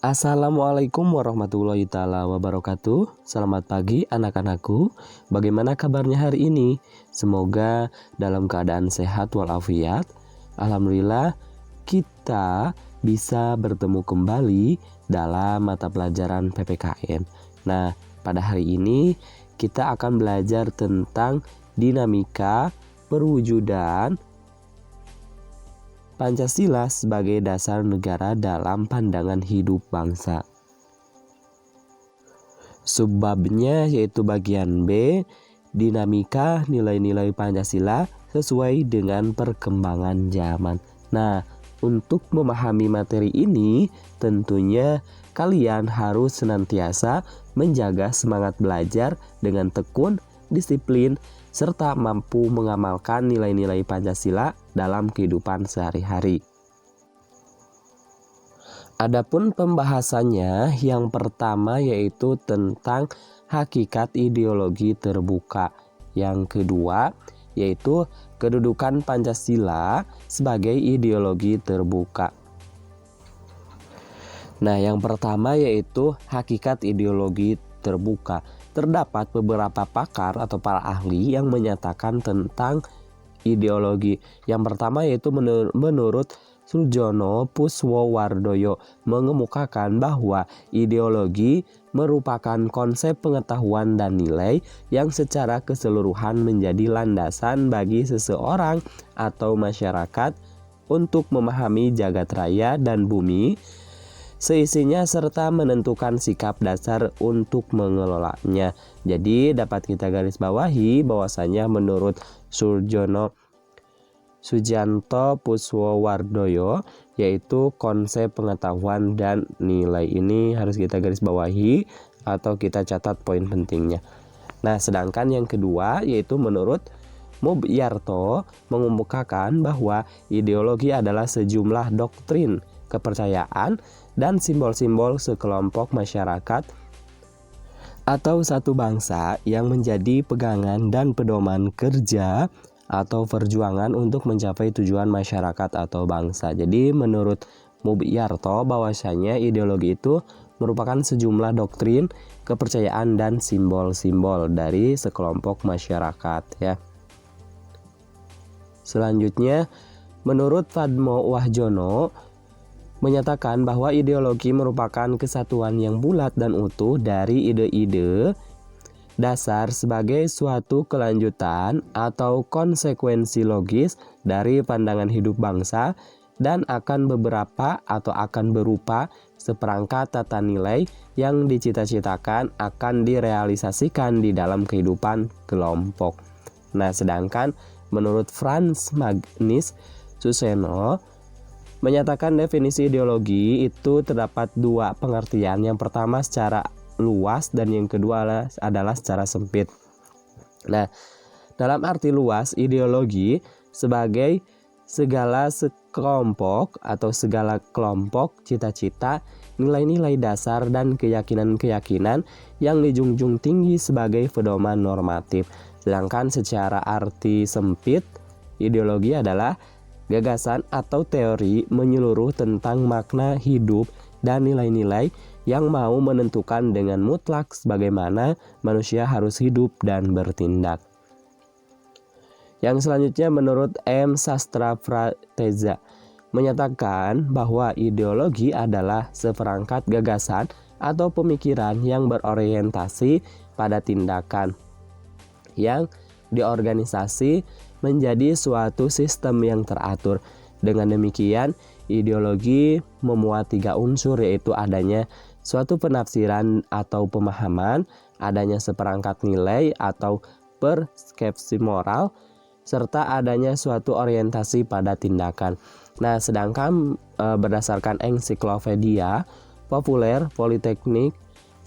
Assalamualaikum warahmatullahi taala wabarakatuh. Selamat pagi anak-anakku. Bagaimana kabarnya hari ini? Semoga dalam keadaan sehat walafiat. Alhamdulillah kita bisa bertemu kembali dalam mata pelajaran PPKN. Nah, pada hari ini kita akan belajar tentang dinamika perwujudan Pancasila sebagai dasar negara dalam pandangan hidup bangsa. Subbabnya yaitu bagian B, dinamika nilai-nilai Pancasila sesuai dengan perkembangan zaman. Nah, untuk memahami materi ini, tentunya kalian harus senantiasa menjaga semangat belajar dengan tekun, disiplin, serta mampu mengamalkan nilai-nilai Pancasila dalam kehidupan sehari-hari. Adapun pembahasannya, yang pertama yaitu tentang hakikat ideologi terbuka. Yang kedua yaitu kedudukan Pancasila sebagai ideologi terbuka. Nah, yang pertama yaitu hakikat ideologi terbuka. Terdapat beberapa pakar atau para ahli yang menyatakan tentang ideologi. Yang pertama yaitu menurut Soejono Puswowardoyo mengemukakan bahwa ideologi merupakan konsep pengetahuan dan nilai yang secara keseluruhan menjadi landasan bagi seseorang atau masyarakat untuk memahami jagat raya dan bumi seisinya serta menentukan sikap dasar untuk mengelolanya. Jadi dapat kita garis bawahi bahwasanya menurut Sujanto Puswowardoyo yaitu konsep pengetahuan dan nilai ini harus kita garis bawahi atau kita catat poin pentingnya. Nah, sedangkan yang kedua yaitu menurut Mubyarto mengemukakan bahwa ideologi adalah sejumlah doktrin, kepercayaan, dan simbol-simbol sekelompok masyarakat atau satu bangsa yang menjadi pegangan dan pedoman kerja atau perjuangan untuk mencapai tujuan masyarakat atau bangsa. Jadi menurut Mubyarto bahwasanya ideologi itu merupakan sejumlah doktrin, kepercayaan, dan simbol-simbol dari sekelompok masyarakat ya. Selanjutnya menurut Padmo Wahjono menyatakan bahwa ideologi merupakan kesatuan yang bulat dan utuh dari ide-ide dasar sebagai suatu kelanjutan atau konsekuensi logis dari pandangan hidup bangsa dan akan berupa seperangkat tata nilai yang dicita-citakan akan direalisasikan di dalam kehidupan kelompok. Nah, sedangkan menurut Frans Magnus Suseno menyatakan definisi ideologi itu terdapat dua pengertian. Yang pertama secara luas dan yang kedua adalah secara sempit. Nah, dalam arti luas, ideologi sebagai segala sekelompok atau segala kelompok cita-cita, nilai-nilai dasar dan keyakinan-keyakinan yang dijunjung tinggi sebagai pedoman normatif. Sedangkan secara arti sempit, ideologi adalah gagasan atau teori menyeluruh tentang makna hidup dan nilai-nilai yang mau menentukan dengan mutlak bagaimana manusia harus hidup dan bertindak. Yang selanjutnya menurut M. Sastra Prateza menyatakan bahwa ideologi adalah seperangkat gagasan atau pemikiran yang berorientasi pada tindakan yang diorganisasi menjadi suatu sistem yang teratur. Dengan demikian, ideologi memuat tiga unsur, yaitu adanya suatu penafsiran atau pemahaman, adanya seperangkat nilai atau persepsi moral, serta adanya suatu orientasi pada tindakan. Nah, sedangkan berdasarkan ensiklopedia populer Politeknik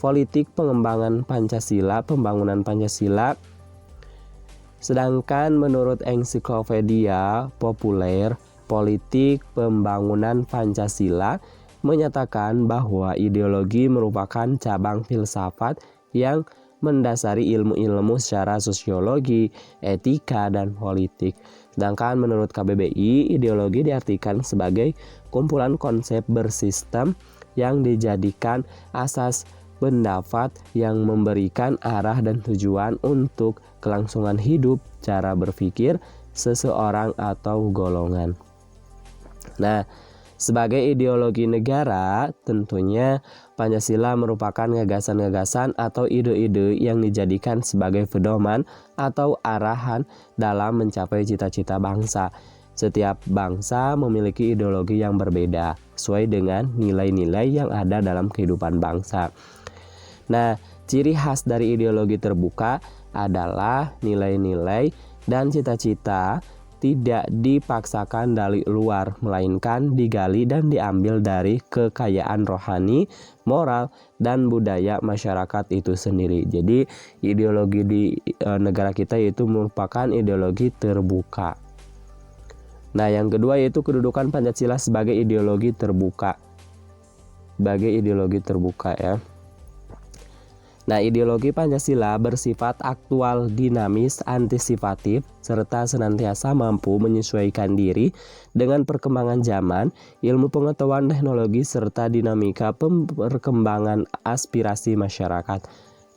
Politik Pengembangan Pancasila, Pembangunan Pancasila. Sedangkan menurut ensiklopedia populer Politik Pembangunan Pancasila menyatakan bahwa ideologi merupakan cabang filsafat yang mendasari ilmu-ilmu secara sosiologi, etika, dan politik. Sedangkan menurut KBBI, ideologi diartikan sebagai kumpulan konsep bersistem yang dijadikan asas pendapat yang memberikan arah dan tujuan untuk kelangsungan hidup, cara berpikir seseorang atau golongan. Nah, sebagai ideologi negara, tentunya Pancasila merupakan gagasan-gagasan atau ide-ide yang dijadikan sebagai pedoman atau arahan dalam mencapai cita-cita bangsa. Setiap bangsa memiliki ideologi yang berbeda, sesuai dengan nilai-nilai yang ada dalam kehidupan bangsa. Nah, ciri khas dari ideologi terbuka adalah nilai-nilai dan cita-cita tidak dipaksakan dari luar, melainkan digali dan diambil dari kekayaan rohani, moral, dan budaya masyarakat itu sendiri. Jadi ideologi di negara kita itu merupakan ideologi terbuka. Nah, yang kedua yaitu kedudukan Pancasila sebagai ideologi terbuka. Sebagai ideologi terbuka ya. Nah, ideologi Pancasila bersifat aktual, dinamis, antisipatif, serta senantiasa mampu menyesuaikan diri dengan perkembangan zaman, ilmu pengetahuan teknologi, serta dinamika perkembangan aspirasi masyarakat.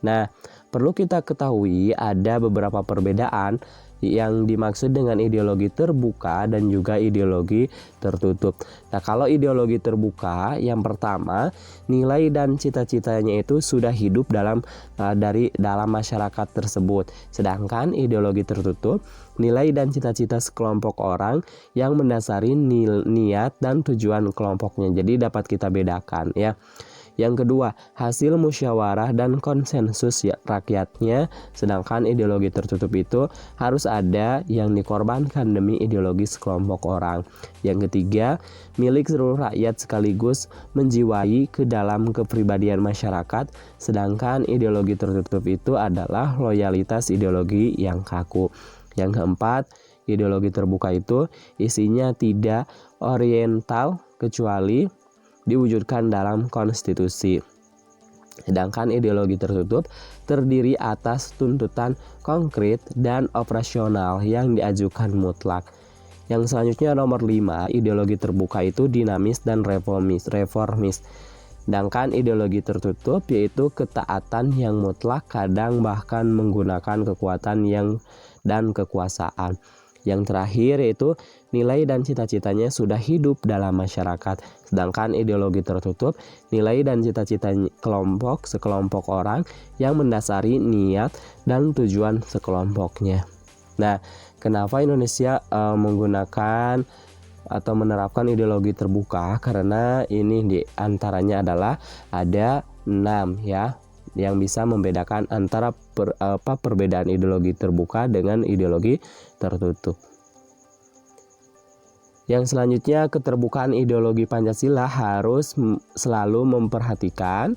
Nah, perlu kita ketahui ada beberapa perbedaan yang dimaksud dengan ideologi terbuka dan juga ideologi tertutup. Nah, kalau ideologi terbuka, yang pertama, nilai dan cita-citanya itu sudah hidup dalam masyarakat tersebut. Sedangkan ideologi tertutup, nilai dan cita-cita sekelompok orang yang mendasari niat dan tujuan kelompoknya. Jadi dapat kita bedakan ya. Yang kedua, hasil musyawarah dan konsensus rakyatnya, sedangkan ideologi tertutup itu harus ada yang dikorbankan demi ideologi sekelompok orang. Yang ketiga, milik seluruh rakyat sekaligus menjiwai ke dalam kepribadian masyarakat, sedangkan ideologi tertutup itu adalah loyalitas ideologi yang kaku. Yang keempat, ideologi terbuka itu isinya tidak oriental kecuali diwujudkan dalam konstitusi. Sedangkan ideologi tertutup terdiri atas tuntutan konkret dan operasional yang diajukan mutlak. Yang selanjutnya nomor 5, ideologi terbuka itu dinamis dan reformis. Sedangkan ideologi tertutup yaitu ketaatan yang mutlak, kadang bahkan menggunakan kekuatan dan kekuasaan. Yang terakhir yaitu nilai dan cita-citanya sudah hidup dalam masyarakat. Sedangkan ideologi tertutup, nilai dan cita-cita sekelompok orang yang mendasari niat dan tujuan sekelompoknya. Nah, kenapa Indonesia menggunakan atau menerapkan ideologi terbuka? Karena ini diantaranya adalah ada 6 ya, yang bisa membedakan antara perbedaan ideologi terbuka dengan ideologi tertutup. Yang selanjutnya, keterbukaan ideologi Pancasila harus selalu memperhatikan.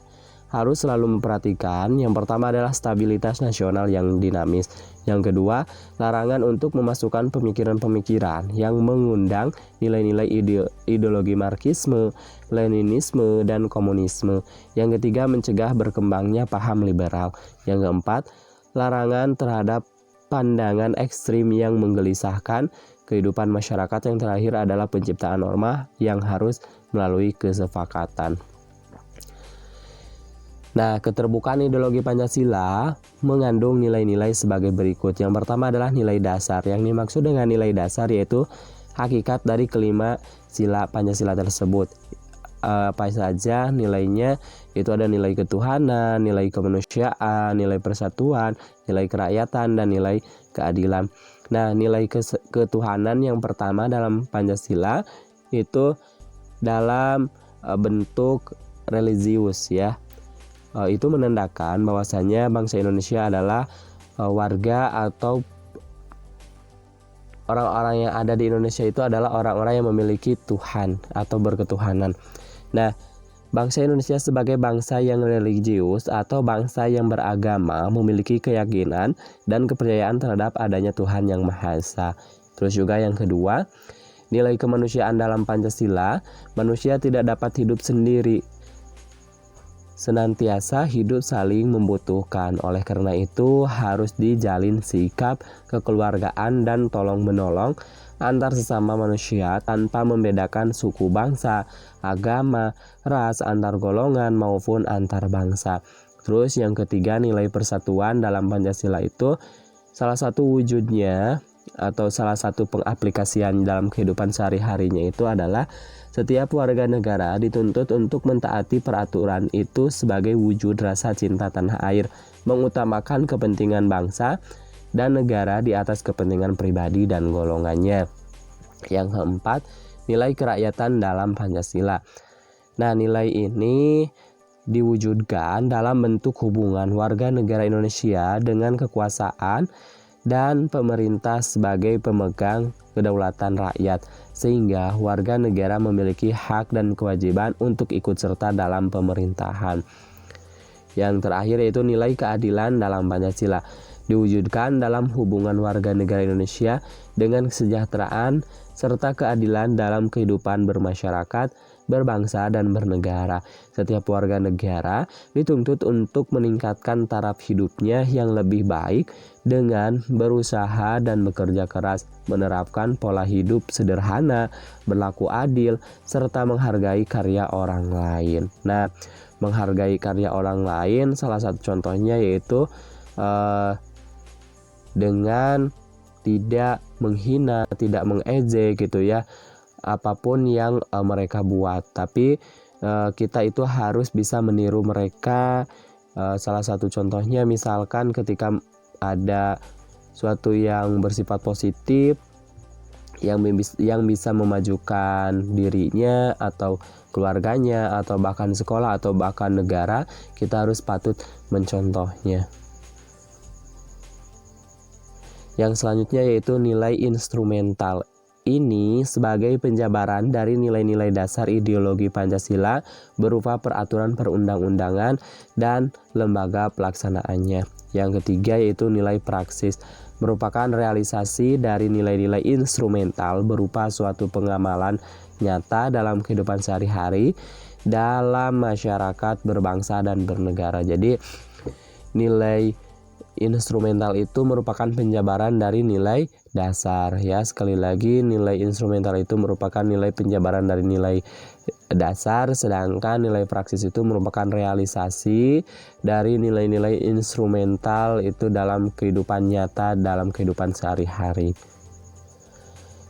Yang pertama adalah stabilitas nasional yang dinamis. Yang kedua, larangan untuk memasukkan pemikiran-pemikiran yang mengundang nilai-nilai ideologi Marxisme, Leninisme, dan komunisme. Yang ketiga, mencegah berkembangnya paham liberal. Yang keempat, larangan terhadap pandangan ekstrim yang menggelisahkan kehidupan masyarakat. Yang terakhir adalah penciptaan norma yang harus melalui kesepakatan. Nah, keterbukaan ideologi Pancasila mengandung nilai-nilai sebagai berikut. Yang pertama adalah nilai dasar. Yang dimaksud dengan nilai dasar yaitu hakikat dari kelima sila Pancasila tersebut. Apa saja nilainya? Itu ada nilai ketuhanan, nilai kemanusiaan, nilai persatuan, nilai kerakyatan, dan nilai keadilan. Nah, nilai ketuhanan yang pertama dalam Pancasila itu dalam bentuk religius ya. Itu menandakan bahwasanya bangsa Indonesia adalah warga atau orang-orang yang ada di Indonesia itu adalah orang-orang yang memiliki Tuhan atau berketuhanan. Nah, bangsa Indonesia sebagai bangsa yang religius atau bangsa yang beragama memiliki keyakinan dan kepercayaan terhadap adanya Tuhan yang Maha Esa. Terus juga yang kedua, nilai kemanusiaan dalam Pancasila, manusia tidak dapat hidup sendiri, senantiasa hidup saling membutuhkan. Oleh karena itu harus dijalin sikap kekeluargaan dan tolong menolong antar sesama manusia tanpa membedakan suku, bangsa, agama, ras, antar golongan maupun antar bangsa. Terus yang ketiga, nilai persatuan dalam Pancasila itu salah satu wujudnya atau salah satu pengaplikasian dalam kehidupan sehari-harinya itu adalah setiap warga negara dituntut untuk mentaati peraturan itu sebagai wujud rasa cinta tanah air, mengutamakan kepentingan bangsa dan negara di atas kepentingan pribadi dan golongannya. Yang keempat, nilai kerakyatan dalam Pancasila. Nah, nilai ini diwujudkan dalam bentuk hubungan warga negara Indonesia dengan kekuasaan dan pemerintah sebagai pemegang kedaulatan rakyat, sehingga warga negara memiliki hak dan kewajiban untuk ikut serta dalam pemerintahan. Yang terakhir yaitu nilai keadilan dalam Pancasila, diwujudkan dalam hubungan warga negara Indonesia dengan kesejahteraan serta keadilan dalam kehidupan bermasyarakat, berbangsa, dan bernegara. Setiap warga negara dituntut untuk meningkatkan taraf hidupnya yang lebih baik dengan berusaha dan bekerja keras, menerapkan pola hidup sederhana, berlaku adil, serta menghargai karya orang lain. Nah, menghargai karya orang lain salah satu contohnya yaitu dengan tidak menghina, tidak mengejek gitu ya, apapun yang mereka buat. Tapi kita itu harus bisa meniru mereka. Salah satu contohnya misalkan ketika ada suatu yang bersifat positif yang bisa memajukan dirinya atau keluarganya atau bahkan sekolah atau bahkan negara, kita harus patut mencontohnya. Yang selanjutnya yaitu nilai instrumental. Ini sebagai penjabaran dari nilai-nilai dasar ideologi Pancasila berupa peraturan perundang-undangan dan lembaga pelaksanaannya. Yang ketiga yaitu nilai praksis, merupakan realisasi dari nilai-nilai instrumental berupa suatu pengamalan nyata dalam kehidupan sehari-hari dalam masyarakat berbangsa dan bernegara. Jadi nilai instrumental itu merupakan penjabaran dari nilai dasar ya. Sekali lagi, nilai instrumental itu merupakan nilai penjabaran dari nilai dasar, sedangkan nilai praksis itu merupakan realisasi dari nilai-nilai instrumental itu dalam kehidupan nyata, dalam kehidupan sehari-hari.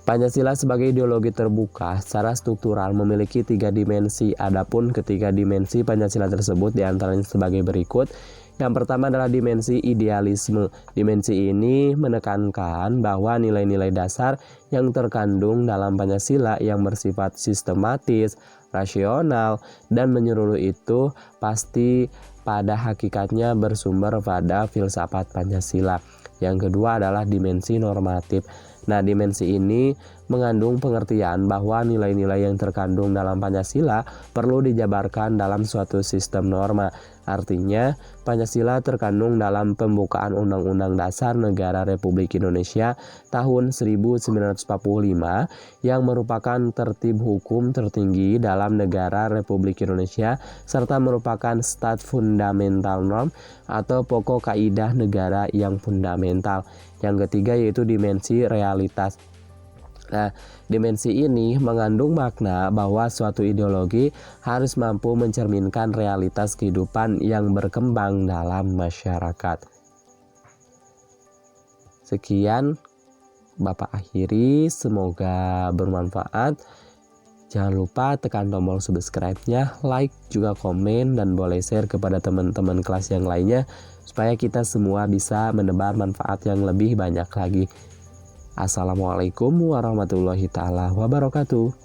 Pancasila sebagai ideologi terbuka secara struktural memiliki 3 dimensi. Adapun ketiga dimensi Pancasila tersebut diantaranya sebagai berikut. Yang pertama adalah dimensi idealisme. Dimensi ini menekankan bahwa nilai-nilai dasar yang terkandung dalam Pancasila yang bersifat sistematis, rasional, dan menyeluruh itu pasti pada hakikatnya bersumber pada filsafat Pancasila. Yang kedua adalah dimensi normatif. Nah, dimensi ini mengandung pengertian bahwa nilai-nilai yang terkandung dalam Pancasila perlu dijabarkan dalam suatu sistem norma. Artinya, Pancasila terkandung dalam pembukaan Undang-Undang Dasar Negara Republik Indonesia tahun 1945 yang merupakan tertib hukum tertinggi dalam negara Republik Indonesia serta merupakan stat fundamental norm atau pokok kaidah negara yang fundamental. Yang ketiga yaitu dimensi realitas. Nah, dimensi ini mengandung makna bahwa suatu ideologi harus mampu mencerminkan realitas kehidupan yang berkembang dalam masyarakat. Sekian Bapak akhiri, semoga bermanfaat. Jangan lupa tekan tombol subscribe-nya, like, juga komen, dan boleh share kepada teman-teman kelas yang lainnya supaya kita semua bisa menebar manfaat yang lebih banyak lagi. Assalamualaikum warahmatullahi taala wabarakatuh.